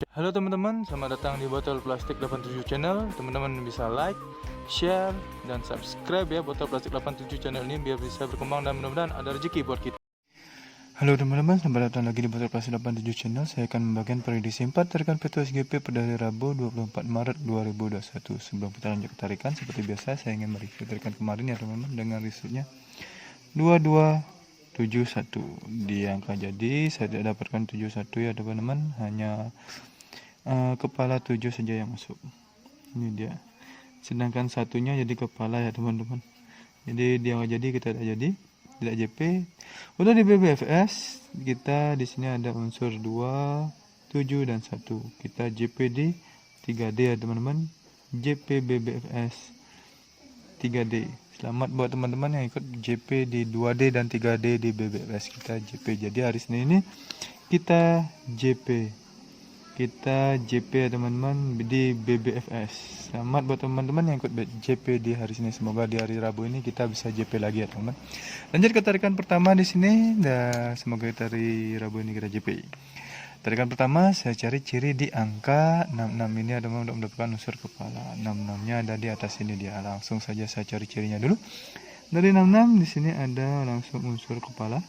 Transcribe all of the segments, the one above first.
Halo teman-teman, selamat datang di Botol Plastik 87 Channel. Teman-teman bisa like, share, dan subscribe ya Botol Plastik 87 Channel ini biar bisa berkembang dan mudah-mudahan ada rezeki buat kita. Halo teman-teman, selamat datang lagi di Botol Plastik 87 Channel. Saya akan membagikan prediksi 4 tarikan P2SGP pada hari Rabu 24 Maret 2021. Sebelum kita lanjut ke tarikan, seperti biasa saya ingin mereview tarikan kemarin ya teman-teman dengan resultnya 2271 di angka jadi saya tidak dapatkan 71 ya teman-teman, hanya kepala 7 saja yang masuk. Ini dia. Sedangkan satunya jadi kepala ya teman-teman. Jadi dia nggak jadi, kita tidak JP. Udah di BBFS kita di sini ada unsur 2, 7 dan 1. Kita JP di 3D ya teman-teman. JP BBFS 3D. Selamat buat teman-teman yang ikut JP di 2D dan 3D di BBFS kita JP. Jadi hari Senin ini kita JP ya teman-teman di BBFS. Selamat buat teman-teman yang ikut JP di hari ini. Semoga di hari Rabu ini kita bisa JP lagi ya teman-teman. Lanjut ke tarikan pertama di sini. Semoga hari Rabu ini kita JP. Tarikan pertama saya cari ciri di angka 66 ini ada untuk mendapatkan unsur kepala. 66-nya ada di atas ini dia. Langsung saja saya cari cirinya dulu. Dari 66 di sini ada langsung unsur kepala.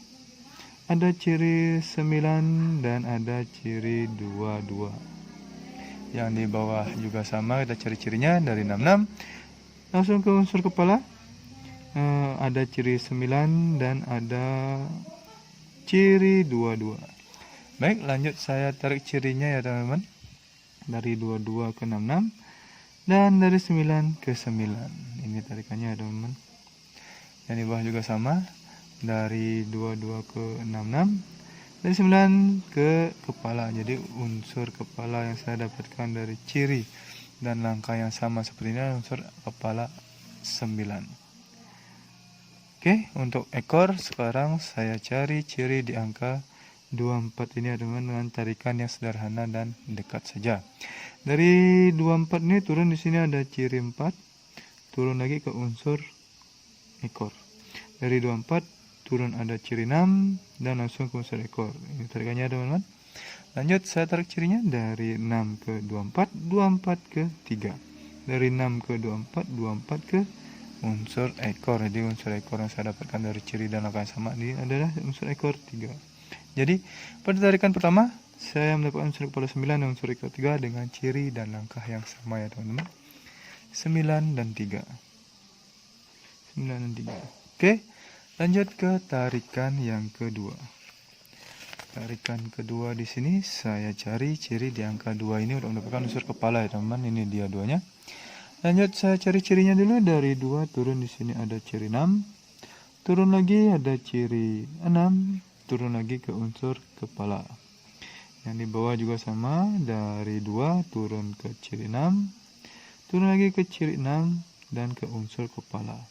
Ada ciri 9 dan ada ciri 22. Yang di bawah juga sama, kita cari cirinya dari 66. Langsung ke unsur kepala. Ada ciri 9 dan ada ciri 22. Baik, lanjut saya tarik cirinya ya teman-teman. Dari 22 ke 66 dan dari 9 ke 9. Ini tarikannya ya teman-teman. Yang di bawah juga sama. Dari 22 ke 66, dari 9 ke kepala. Jadi unsur kepala yang saya dapatkan dari ciri dan langkah yang sama seperti ini unsur kepala 9. Oke, untuk ekor sekarang saya cari ciri di angka 24 ini teman-teman dengan tarikan yang sederhana dan dekat saja. Dari 24 ini turun di sini ada ciri 4, turun lagi ke unsur ekor. Dari 24 turun ada ciri 6 dan langsung ke unsur ekor. Ini tarikannya teman-teman. Lanjut saya tarik cirinya dari 6 ke 24, 24 ke 3. Dari 6 ke 24, 24 ke unsur ekor. Jadi unsur ekor yang saya dapatkan dari ciri dan langkah yang sama ini adalah unsur ekor 3. Jadi pada tarikan pertama saya mendapatkan unsur kepala 9 dan unsur ekor 3 dengan ciri dan langkah yang sama ya teman-teman. 9 dan 3. 9 dan 3. Oke. Lanjut ke tarikan yang kedua. Tarikan kedua di sini saya cari ciri di angka 2 ini untuk mendapatkan unsur kepala ya teman-teman. Ini dia 2-nya. Lanjut saya cari cirinya dulu. Dari 2 turun di sini ada ciri 6. Turun lagi ada ciri 6. Turun lagi ke unsur kepala. Yang di bawah juga sama. Dari 2 turun ke ciri 6. Turun lagi ke ciri 6 dan ke unsur kepala.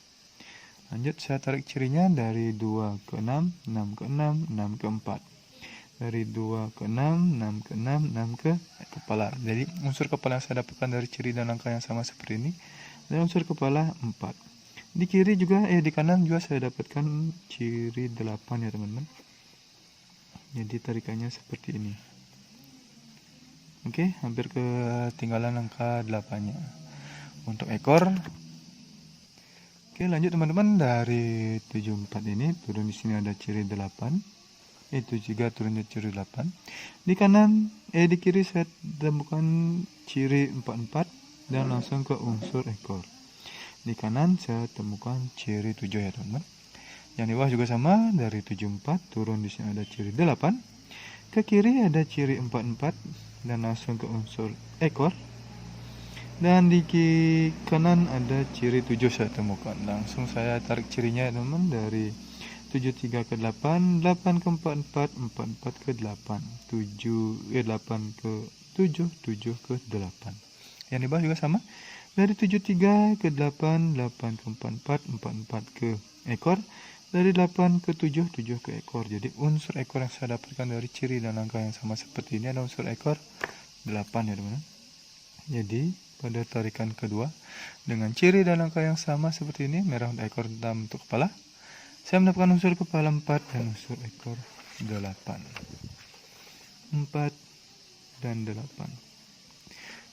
Lanjut saya tarik cirinya dari 2 ke 6, 6 ke 6, 6 ke 4. Dari 2 ke 6, 6 ke 6, 6 ke kepala. Jadi unsur kepala yang saya dapatkan dari ciri dan angka yang sama seperti ini. Dan unsur kepala 4. Di kiri juga, di kanan juga saya dapatkan ciri 8 ya teman-teman. Jadi tarikannya seperti ini. Oke, hampir ketinggalan angka 8-nya. Untuk ekor. Oke, lanjut teman-teman. Dari 74 ini turun di sini ada ciri 8. Itu juga turunnya ciri 8. Di kanan di kiri saya temukan ciri 44 dan langsung ke unsur ekor. Di kanan saya temukan ciri 7 ya teman-teman. Yang di bawah juga sama, dari 74 turun di sini ada ciri 8. Ke kiri ada ciri 44 dan langsung ke unsur ekor. Dan di kanan ada ciri 7 saya temukan. Langsung saya tarik cirinya teman-teman. Dari 73 ke 8, 8 ke 44, 44 ke 8, 8 ke 7, 7 ke 8. Yang di bawah juga sama. Dari 73 ke 8, 8 ke 44, 44 ke ekor. Dari 8 ke 7, 7 ke ekor. Jadi unsur ekor yang saya dapatkan dari ciri dan angka yang sama seperti ini adalah unsur ekor 8 ya teman-teman. Jadi pada tarikan kedua dengan ciri dan angka yang sama seperti ini, merah untuk ekor, hitam untuk kepala, saya mendapatkan unsur kepala 4 dan unsur ekor 8. 4, dan 8.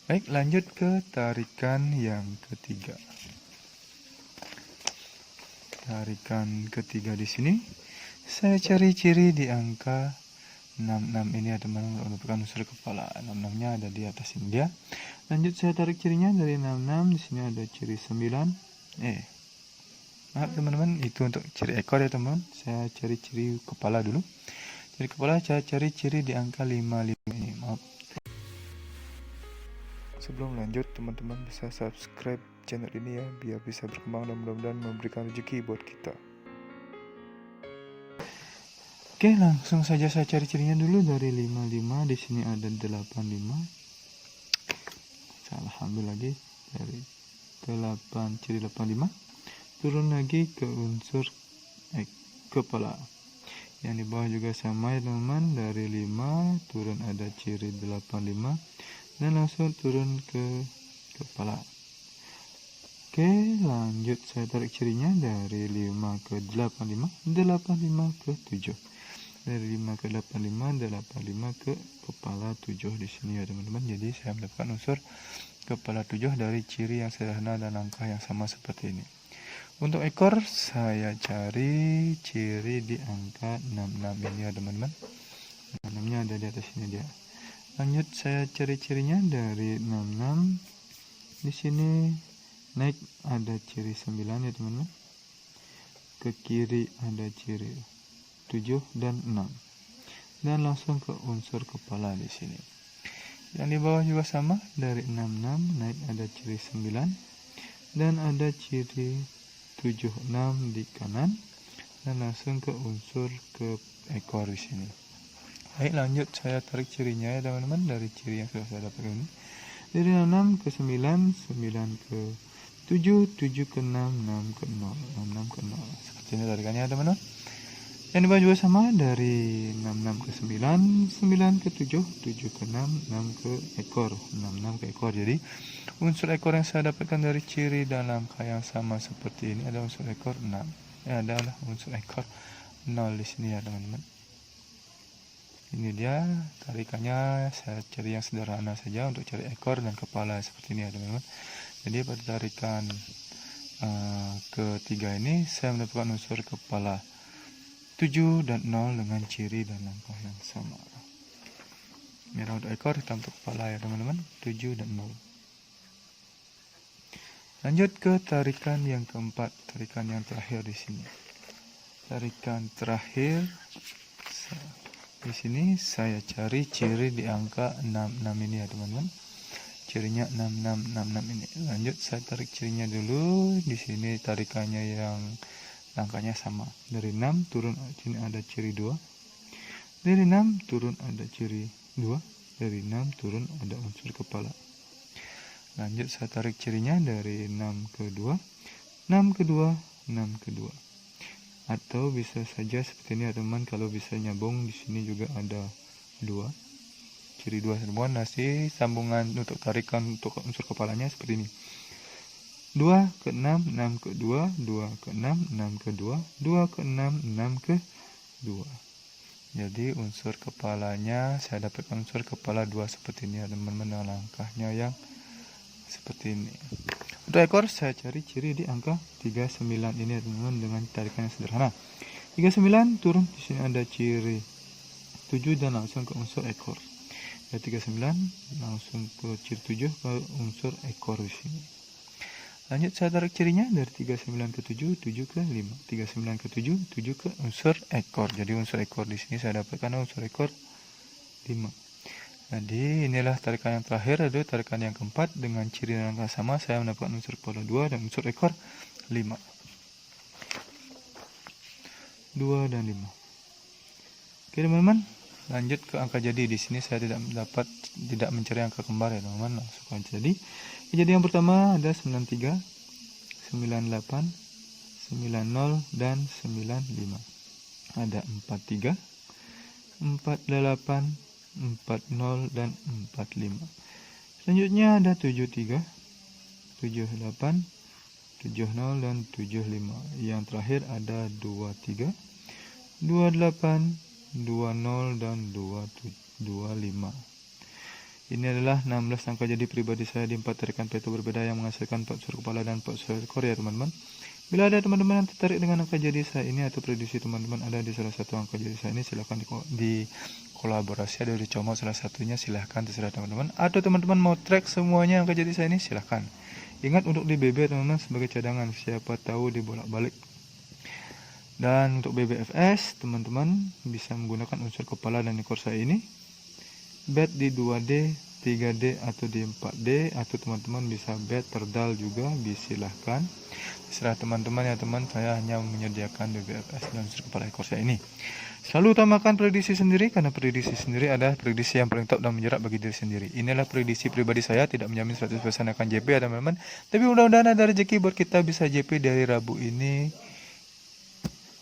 Baik, lanjut ke tarikan yang ketiga. Tarikan ketiga di sini, saya cari ciri di angka 66 ini ya teman-teman, merupakan unsur kepala. 66-nya ada di atas ini dia. Lanjut saya tarik cirinya dari 66. Di sini ada ciri 9. Maaf teman-teman, itu untuk ciri ekor ya teman-teman. Saya cari ciri kepala dulu. Ciri kepala saya cari ciri di angka 55 ini. Maaf. Sebelum lanjut, teman-teman bisa subscribe channel ini ya, biar bisa berkembang dan mudah-mudahan memberikan rezeki buat kita. Oke, langsung saja saya cari cirinya dulu dari 55. Di sini ada 85. Salah ambil lagi dari 8, ciri 85. Turun lagi ke unsur kepala. Yang di bawah juga sama ya teman-teman, dari 5 turun ada ciri 85 dan langsung turun ke kepala. Oke, lanjut saya tarik cirinya dari 5 ke 85, 85 ke 7. Dari 5 ke 85, 85 ke kepala 7 di sini ya teman-teman. Jadi saya mendapatkan unsur kepala 7 dari ciri yang sederhana dan langkah yang sama seperti ini. Untuk ekor saya cari ciri di angka 66 ini ya teman-teman. 66-nya ada di atas ini dia. Lanjut saya cari cirinya dari 66. Di sini naik ada ciri 9 ya teman-teman. Ke kiri ada ciri 7 dan 6. Dan langsung ke unsur kepala di sini. Yang di bawah juga sama, dari 66 naik ada ciri 9 dan ada ciri 76 di kanan dan langsung ke unsur ke ekor di sini. Baik, lanjut saya tarik cirinya ya teman-teman, dari ciri yang sudah saya dapatkan ini. Dari 66 ke 9, 9 ke 7, 7 ke 6, 6 ke 0, 6 ke 0. Seperti ini tarikannya ya teman-teman. Yang di bawah juga sama, dari 66 ke 9, 9 ke 7, 7 ke 6, 6 ke ekor, 6 ke ekor. Jadi unsur ekor yang saya dapatkan dari ciri dan langkah yang sama seperti ini ada unsur ekor 6. Adalah unsur ekor 0 di sini ya teman-teman. Ini dia tarikannya, saya cari yang sederhana saja untuk cari ekor dan kepala seperti ini ya teman-teman. Jadi pada tarikan ketiga ini saya mendapatkan unsur kepala 7 dan 0 dengan ciri dan langkah yang sama. Merah untuk ekor, hitam untuk kepala ya teman-teman, 7 dan 0. Lanjut ke tarikan yang keempat, tarikan yang terakhir di sini. Tarikan terakhir di sini saya cari ciri di angka 66 ini ya teman-teman. Cirinya 66 ini. Lanjut saya tarik cirinya dulu. Di sini tarikannya yang langkahnya sama. Dari 6 turun sini ada ciri 2. Dari 6 turun ada ciri 2. Dari 6 turun ada unsur kepala. Lanjut saya tarik cirinya dari 6 ke 2, 6 ke 2, 6 ke 2. Atau bisa saja seperti ini ya teman, kalau bisa nyambung di sini juga ada 2. Ciri 2 semua, nasi sambungan untuk tarikan untuk unsur kepalanya seperti ini. 2 ke 6, 6 ke 2, 2 ke 6, 6 ke 2, 2 ke 6, 6 ke 2. Jadi unsur kepalanya saya dapatkan unsur kepala 2 seperti ini ya teman-teman, langkahnya yang seperti ini. Untuk ekor saya cari ciri di angka 39 ini ya teman-teman, dengan tarikan yang sederhana. 39 turun, di sini ada ciri 7 dan langsung ke unsur ekor. Dari 39 langsung ke ciri 7 ke unsur ekor di sini. Lanjut saya tarik cirinya dari 39 ke 7, 7 ke 5, 39 ke 7, 7 ke unsur ekor. Jadi unsur ekor di sini saya dapatkan unsur ekor 5. Jadi inilah tarikan yang terakhir, ada tarikan yang keempat dengan ciri dan angka sama, saya mendapatkan unsur kepala 2 dan unsur ekor 5. 2 dan 5. Oke teman-teman, lanjut ke angka jadi. Di sini saya tidak mencari angka kembar ya teman-teman, langsung aja jadi. Jadi yang pertama ada 93, 98, 90 dan 95. Ada 43, 48, 40 dan 45. Selanjutnya ada 73, 78, 70 dan 75. Yang terakhir ada 23, 28, 20 dan 25. Ini adalah 16 angka jadi pribadi saya di 4 tarikan peto berbeda yang menghasilkan 4 unsur kepala dan 4 unsur ekor ya teman-teman. Bila ada teman-teman yang tertarik dengan angka jadi saya ini atau prediksi teman-teman ada di salah satu angka jadi saya ini, silahkan di kolaborasi ada dicomot salah satunya, silahkan terserah teman-teman. Atau teman-teman mau track semuanya angka jadi saya ini, silahkan. Ingat untuk di BB teman-teman sebagai cadangan, siapa tahu dibolak-balik. Dan untuk BBFS teman-teman bisa menggunakan unsur kepala dan ekor saya ini, bet di 2D, 3D atau di 4D, atau teman-teman bisa bet terdal juga, silahkan terserah teman-teman ya teman. Saya hanya menyediakan BBFS dan unsur kepala ekor saya ini. Selalu utamakan prediksi sendiri, karena prediksi sendiri adalah prediksi yang paling top dan menjerat bagi diri sendiri. Inilah prediksi pribadi saya, tidak menjamin 100% akan JP ya teman-teman, tapi mudah-mudahan ada rezeki buat kita bisa JP dari Rabu ini.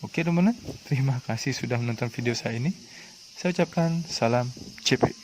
Oke teman-teman, terima kasih sudah menonton video saya ini. Saya ucapkan salam JP.